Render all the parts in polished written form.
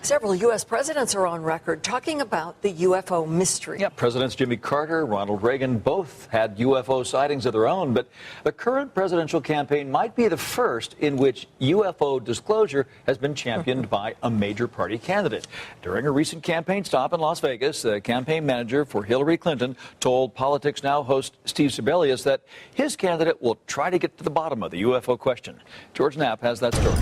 Several U.S. presidents are on record talking about the UFO mystery. Yeah, Presidents Jimmy Carter, Ronald Reagan both had UFO sightings of their own, but the current presidential campaign might be the first in which UFO disclosure has been championed by a major party candidate. During a recent campaign stop in Las Vegas, the campaign manager for Hillary Clinton told Politics Now host Steve Sebelius that his candidate will try to get to the bottom of the UFO question. George Knapp has that story.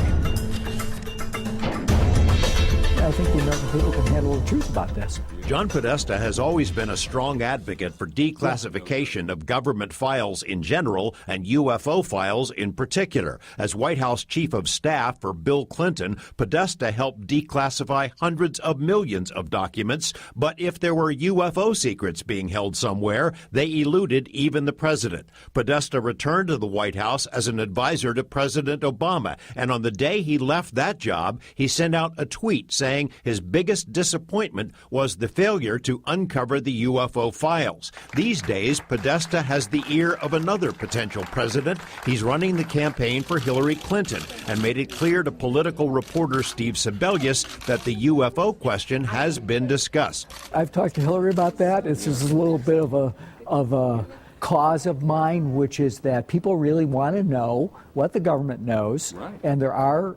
I think the American people can handle the truth about this. John Podesta has always been a strong advocate for declassification of government files in general and UFO files in particular. As White House Chief of Staff for Bill Clinton, Podesta helped declassify hundreds of millions of documents, but if there were UFO secrets being held somewhere, they eluded even the president. Podesta returned to the White House as an advisor to President Obama, and on the day he left that job, he sent out a tweet saying his biggest disappointment was the failure to uncover the UFO files. These days, Podesta has the ear of another potential president. He's running the campaign for Hillary Clinton and made it clear to political reporter Steve Sebelius that the UFO question has been discussed. I've talked to Hillary about that. This is a little bit of a cause of mine, which is that people really want to know what the government knows, and there are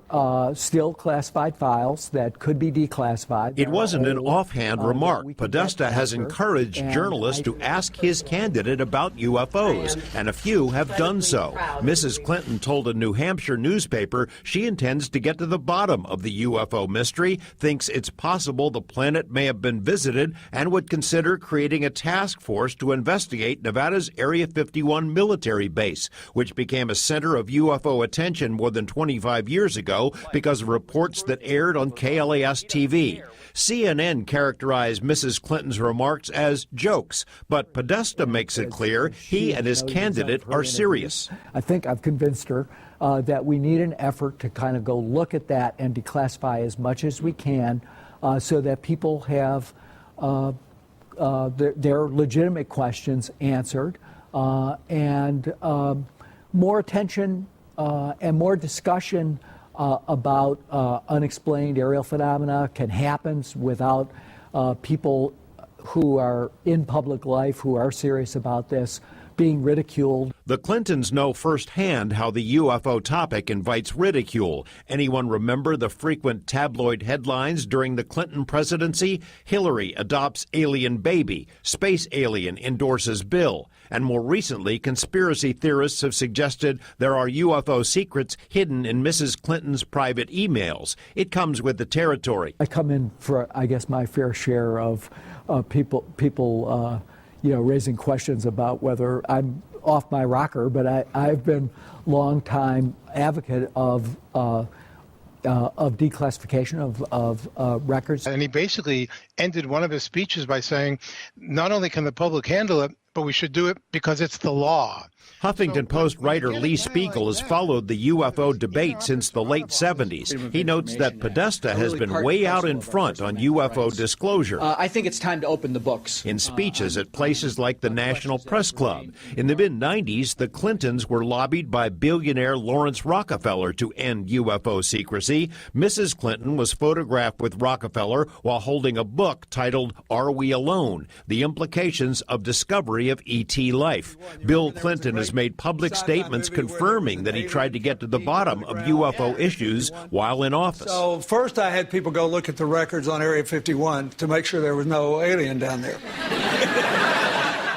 still classified files that could be declassified. It wasn't an offhand remark. Podesta has encouraged journalists to ask his candidate about UFOs, and a few have done so. Mrs. Clinton told a New Hampshire newspaper she intends to get to the bottom of the UFO mystery, thinks it's possible the planet may have been visited, and would consider creating a task force to investigate Nevada's Area 51 military base, which became a center of UFO attention more than 25 years ago because of reports that aired on KLAS TV. CNN characterized Mrs. Clinton's remarks as jokes, but Podesta makes it clear he and his candidate are serious. I think I've convinced her that we need an effort to kind of go look at that and declassify as much as we can so that people have their legitimate questions answered, and more attention and more discussion about unexplained aerial phenomena can happen without people who are in public life, who are serious about this, being ridiculed. The Clintons know firsthand how the UFO topic invites ridicule. Anyone remember the frequent tabloid headlines during the Clinton presidency? Hillary adopts alien baby, space alien endorses bill. And more recently, conspiracy theorists have suggested there are UFO secrets hidden in Mrs. Clinton's private emails. It comes with the territory. I come in for, I guess, my fair share of people raising questions about whether I'm off my rocker, but I've been long time advocate of declassification of records. And he basically ended one of his speeches by saying, not only can the public handle it, but we should do it because it's the law. Huffington Post writer Lee Spiegel has followed the UFO debate since the late 70s. He notes that Podesta has been way out in front on UFO disclosure. I think it's time to open the books. In speeches at places like the National Press Club. In the mid-90s, the Clintons were lobbied by billionaire Lawrence Rockefeller to end UFO secrecy. Mrs. Clinton was photographed with Rockefeller while holding a book titled Are We Alone? The Implications of Discovery of ET Life. Bill Clinton has made public statements confirming that he tried to get to the bottom of UFO issues while in office. So first I had people go look at the records on Area 51 to make sure there was no alien down there.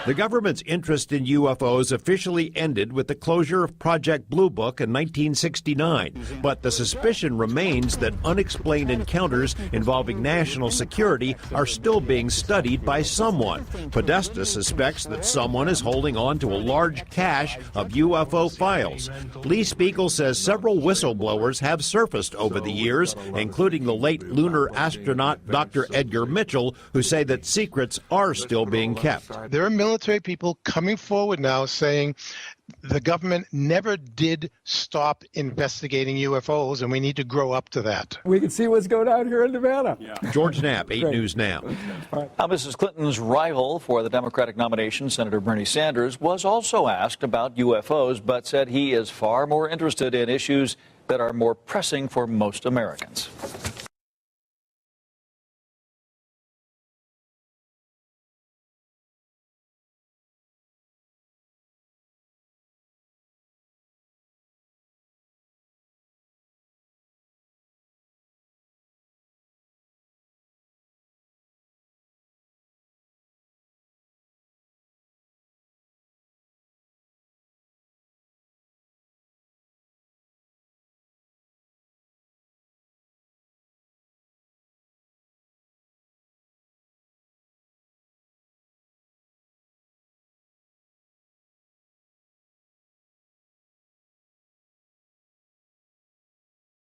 The government's interest in UFOs officially ended with the closure of Project Blue Book in 1969, but the suspicion remains that unexplained encounters involving national security are still being studied by someone. Podesta suspects that someone is holding on to a large cache of UFO files. Lee Spiegel says several whistleblowers have surfaced over the years, including the late lunar astronaut Dr. Edgar Mitchell, who say that secrets are still being kept. There are military people coming forward now saying the government never did stop investigating UFOs, and we need to grow up to that. We can see what's going on here in Nevada. George Knapp, 8 News Now. Now, Mrs. Clinton's rival for the Democratic nomination, Senator Bernie Sanders, was also asked about UFOs, but said he is far more interested in issues that are more pressing for most Americans.